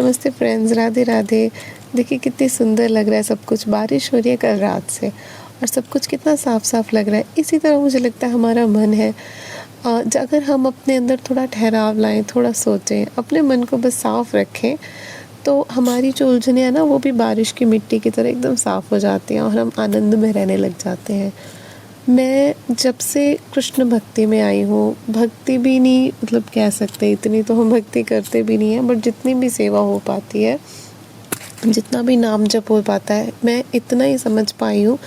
नमस्ते फ्रेंड्स, राधे राधे। देखिए कितनी सुंदर लग रहा है सब कुछ, बारिश हो रही है कल रात से और सब कुछ कितना साफ साफ लग रहा है। इसी तरह मुझे लगता है हमारा मन है। अगर हम अपने अंदर थोड़ा ठहराव लाएं, थोड़ा सोचें, अपने मन को बस साफ रखें, तो हमारी जो उलझनें हैं ना, वो भी बारिश की मिट्टी की तरह एकदम साफ हो जाती हैं और हम आनंद में रहने लग जाते हैं। मैं जब से कृष्ण भक्ति में आई हूँ, भक्ति भी नहीं मतलब कह सकते, इतनी तो हम भक्ति करते भी नहीं हैं, बट जितनी भी सेवा हो पाती है, जितना भी नाम जप हो पाता है, मैं इतना ही समझ पाई हूँ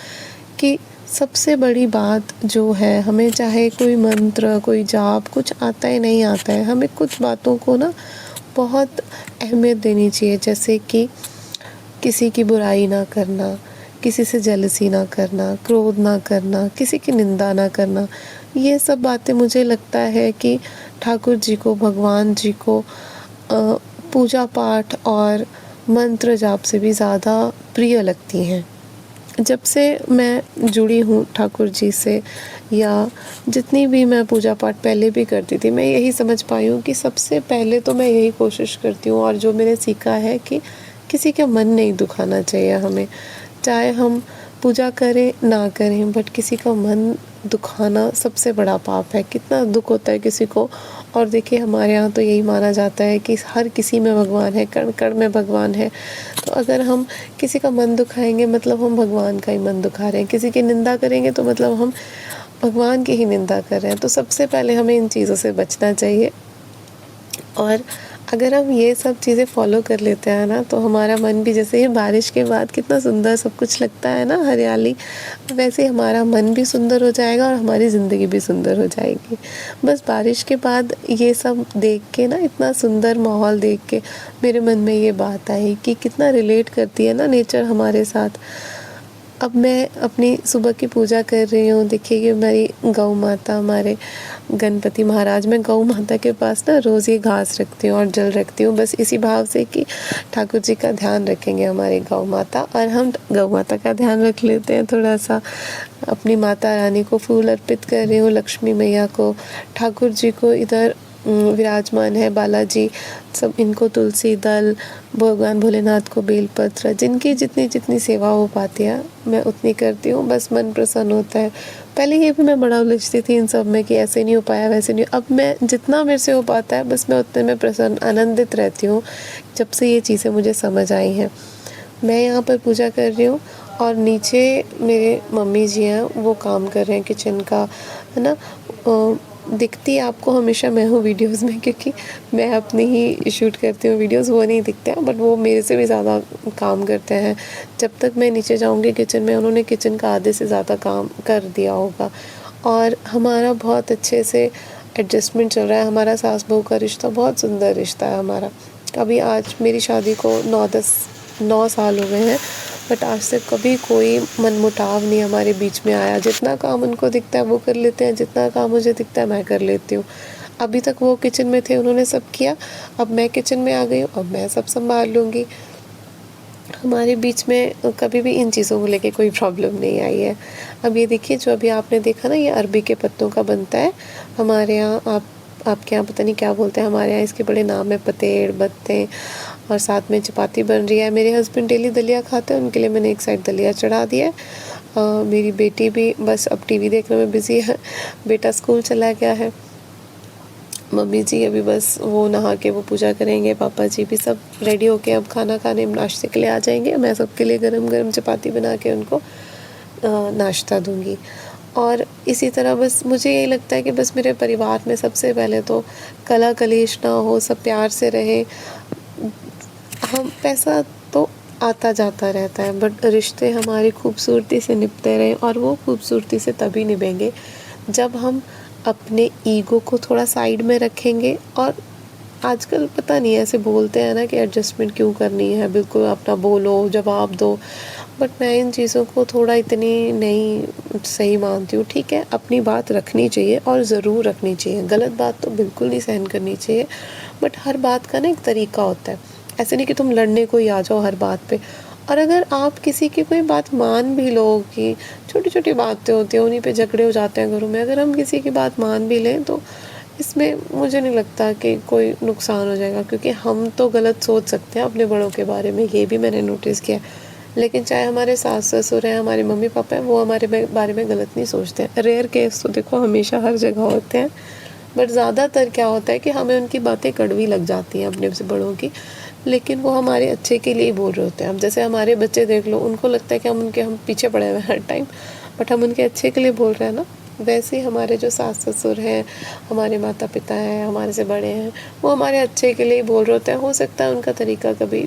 कि सबसे बड़ी बात जो है, हमें चाहे कोई मंत्र, कोई जाप, कुछ आता है नहीं आता है, हमें कुछ बातों को ना बहुत अहमियत देनी चाहिए। जैसे कि किसी की बुराई ना करना, किसी से जेलसी ना करना, क्रोध ना करना, किसी की निंदा ना करना। ये सब बातें मुझे लगता है कि ठाकुर जी को, भगवान जी को पूजा पाठ और मंत्र जाप से भी ज़्यादा प्रिय लगती हैं। जब से मैं जुड़ी हूँ ठाकुर जी से, या जितनी भी मैं पूजा पाठ पहले भी करती थी, मैं यही समझ पाई हूँ कि सबसे पहले तो मैं यही कोशिश करती हूँ, और जो मैंने सीखा है कि किसी का मन नहीं दुखाना चाहिए हमें। चाहे हम पूजा करें ना करें, बट किसी का मन दुखाना सबसे बड़ा पाप है। कितना दुख होता है किसी को। और देखिए हमारे यहाँ तो यही माना जाता है कि हर किसी में भगवान है, कण कण में भगवान है। तो अगर हम किसी का मन दुखाएंगे, मतलब हम भगवान का ही मन दुखा रहे हैं। किसी की निंदा करेंगे तो मतलब हम भगवान की ही निंदा कर रहे हैं। तो सबसे पहले हमें इन चीज़ों से बचना चाहिए। और अगर हम ये सब चीज़ें फॉलो कर लेते हैं ना, तो हमारा मन भी, जैसे ये बारिश के बाद कितना सुंदर सब कुछ लगता है ना, हरियाली, वैसे ही हमारा मन भी सुंदर हो जाएगा और हमारी ज़िंदगी भी सुंदर हो जाएगी। बस बारिश के बाद ये सब देख के ना, इतना सुंदर माहौल देख के मेरे मन में ये बात आई कि कितना रिलेट करती है ना नेचर हमारे साथ। अब मैं अपनी सुबह की पूजा कर रही हूँ। देखिए कि हमारी गौ माता, हमारे गणपति महाराज, मैं गौ माता के पास ना रोज़ ये घास रखती हूँ और जल रखती हूँ, बस इसी भाव से कि ठाकुर जी का ध्यान रखेंगे हमारे गौ माता, और हम गौ माता का ध्यान रख लेते हैं थोड़ा सा। अपनी माता रानी को फूल अर्पित कर रही हूँ, लक्ष्मी मैया को, ठाकुर जी को इधर विराजमान है बालाजी, सब इनको तुलसी दल, भगवान भोलेनाथ को बेलपत्र, जिनकी जितनी जितनी सेवा हो पाती है मैं उतनी करती हूँ। बस मन प्रसन्न होता है। पहले ये भी मैं बड़ा उलझती थी इन सब में कि ऐसे नहीं हो पाया, वैसे नहीं। अब मैं जितना मेरे से हो पाता है, बस मैं उतने में प्रसन्न, आनंदित रहती हूँ, जब से ये चीज़ें मुझे समझ आई हैं। मैं यहाँ पर पूजा कर रही हूँ और नीचे मेरे मम्मी जी हैं, वो काम कर रहे हैं किचन का, है ना। दिखती आपको हमेशा मैं हूँ वीडियोस में, क्योंकि मैं अपनी ही शूट करती हूँ वीडियोस, वो नहीं दिखते हैं, बट वो मेरे से भी ज़्यादा काम करते हैं। जब तक मैं नीचे जाऊँगी किचन में, उन्होंने किचन का आधे से ज़्यादा काम कर दिया होगा। और हमारा बहुत अच्छे से एडजस्टमेंट चल रहा है। हमारा सास बहू का रिश्ता बहुत सुंदर रिश्ता है हमारा। अभी आज मेरी शादी को 9 साल हो गए हैं, बट आज तक कभी कोई मनमुटाव नहीं हमारे बीच में आया। जितना काम उनको दिखता है वो कर लेते हैं, जितना काम मुझे दिखता है मैं कर लेती हूँ। अभी तक वो किचन में थे, उन्होंने सब किया, अब मैं किचन में आ गई हूँ, अब मैं सब संभाल लूँगी। हमारे बीच में कभी भी इन चीज़ों को लेके कोई प्रॉब्लम नहीं आई है। अब ये देखिए, जो अभी आपने देखा ना, ये अरबी के पत्तों का बनता है हमारे यहाँ। आपके यहाँ पता नहीं क्या बोलते हैं, हमारे यहाँ इसके बड़े नाम है, पतेड़, बत्ते, और साथ में चपाती बन रही है। मेरे हस्बैंड डेली दलिया खाते हैं, उनके लिए मैंने एक साइड दलिया चढ़ा दिया है। मेरी बेटी भी बस अब टीवी देखने में बिज़ी है, बेटा स्कूल चला गया है। मम्मी जी अभी बस वो नहा के वो पूजा करेंगे, पापा जी भी सब रेडी होके अब खाना खाने, नाश्ते के लिए आ जाएंगे। मैं सबके लिए गरम गरम चपाती बना के उनको नाश्ता दूंगी। और इसी तरह बस मुझे यही लगता है कि बस मेरे परिवार में सबसे पहले तो कला कलेश ना हो, सब प्यार से रहे। हम पैसा तो आता जाता रहता है, बट रिश्ते हमारी खूबसूरती से निभते रहें, और वो खूबसूरती से तभी निभेंगे जब हम अपने ईगो को थोड़ा साइड में रखेंगे। और आजकल पता नहीं, ऐसे बोलते हैं ना कि एडजस्टमेंट क्यों करनी है, बिल्कुल अपना बोलो, जवाब दो, बट मैं इन चीज़ों को थोड़ा इतनी नहीं सही मानती हूँ। ठीक है, अपनी बात रखनी चाहिए और ज़रूर रखनी चाहिए, गलत बात तो बिल्कुल नहीं सहन करनी चाहिए, बट हर बात का ना एक तरीका होता है। ऐसे नहीं कि तुम लड़ने को ही आ जाओ हर बात पे। और अगर आप किसी की कोई बात मान भी लो, कि छोटी छोटी बातें होती हैं, उन्हीं पे झगड़े हो जाते हैं घरों में, अगर हम किसी की बात मान भी लें तो इसमें मुझे नहीं लगता कि कोई नुकसान हो जाएगा, क्योंकि हम तो गलत सोच सकते हैं अपने बड़ों के बारे में, ये भी मैंने नोटिस किया है। लेकिन चाहे हमारे सास ससुर हैं, हमारे मम्मी पापा हैं, वो हमारे बारे में गलत नहीं सोचते हैं। रेयर केस तो देखो हमेशा हर जगह होते हैं, बट ज़्यादातर क्या होता है कि हमें उनकी बातें कड़वी लग जाती हैं अपने से बड़ों की, लेकिन वो हमारे अच्छे के लिए ही बोल रहे होते हैं। अब जैसे हमारे बच्चे देख लो, उनको लगता है कि हम पीछे पड़े हुए हैं हर टाइम, बट हम उनके अच्छे के लिए बोल रहे हैं ना। वैसे ही हमारे जो सास ससुर हैं, हमारे माता पिता हैं, हमारे से बड़े हैं, वो हमारे अच्छे के लिए ही बोल रहे होते हैं। हो सकता है उनका तरीका कभी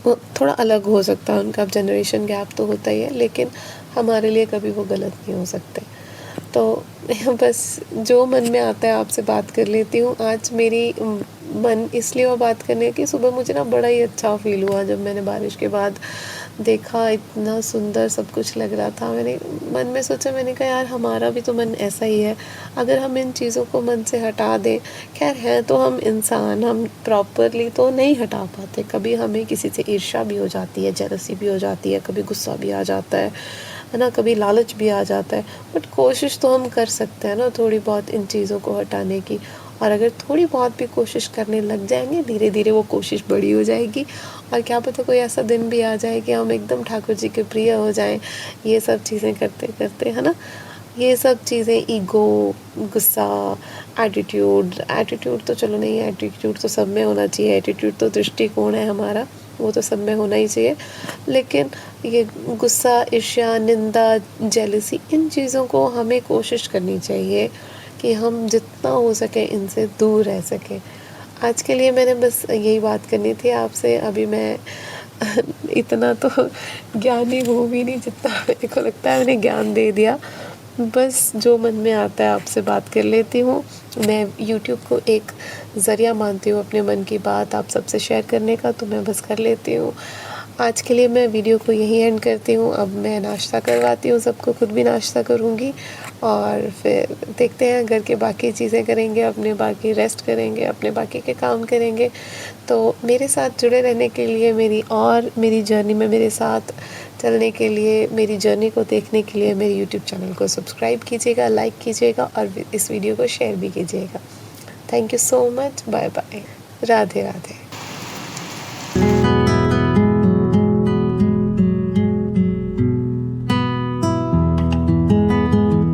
वो थोड़ा अलग हो सकता है उनका, अब जनरेशन गैप तो होता ही है, लेकिन हमारे लिए कभी वो गलत नहीं हो सकते। तो बस जो मन में आता है आपसे बात कर लेती हूँ। आज मेरी मन इसलिए वो बात करने की, सुबह मुझे ना बड़ा ही अच्छा फ़ील हुआ जब मैंने बारिश के बाद देखा, इतना सुंदर सब कुछ लग रहा था। मैंने मन में सोचा, मैंने कहा यार हमारा भी तो मन ऐसा ही है, अगर हम इन चीज़ों को मन से हटा दें। खैर हैं तो हम इंसान, हम प्रॉपरली तो नहीं हटा पाते, कभी हमें किसी से ईर्ष्या भी हो जाती है, जेलसी भी हो जाती है, कभी गुस्सा भी आ जाता है ना, कभी लालच भी आ जाता है, बट कोशिश तो हम कर सकते हैं ना थोड़ी बहुत इन चीज़ों को हटाने की। और अगर थोड़ी बहुत भी कोशिश करने लग जाएंगे, धीरे धीरे वो कोशिश बड़ी हो जाएगी, और क्या पता कोई ऐसा दिन भी आ जाए कि हम एकदम ठाकुर जी के प्रिय हो जाएं, ये सब चीज़ें करते करते, है ना। ये सब चीज़ें, ईगो, गुस्सा, एटीट्यूड एटीट्यूड तो चलो नहीं, एटीट्यूड तो सब में होना चाहिए, एटीट्यूड तो दृष्टिकोण है हमारा, वो तो सब में होना ही चाहिए। लेकिन ये गुस्सा, ईर्ष्या, निंदा, जेलसी, इन चीज़ों को हमें कोशिश करनी चाहिए कि हम जितना हो सके इनसे दूर रह सकें। आज के लिए मैंने बस यही बात करनी थी आपसे। अभी मैं इतना तो ज्ञानी हूँ भी नहीं जितना मेरे को लगता है मैंने ज्ञान दे दिया। बस जो मन में आता है आपसे बात कर लेती हूँ। मैं यूट्यूब को एक ज़रिया मानती हूँ अपने मन की बात आप सबसे शेयर करने का, तो मैं बस कर लेती हूँ। आज के लिए मैं वीडियो को यहीं एंड करती हूँ। अब मैं नाश्ता करवाती हूँ सबको, खुद भी नाश्ता करूँगी, और फिर देखते हैं घर के बाकी चीज़ें करेंगे, अपने बाकी रेस्ट करेंगे, अपने बाकी के काम करेंगे। तो मेरे साथ जुड़े रहने के लिए, मेरी जर्नी में मेरे साथ चलने के लिए, मेरी जर्नी को देखने के लिए मेरे यूट्यूब चैनल को सब्सक्राइब कीजिएगा, लाइक कीजिएगा, और इस वीडियो को शेयर भी कीजिएगा। Thank you so much. Bye bye. Radhe Radhe.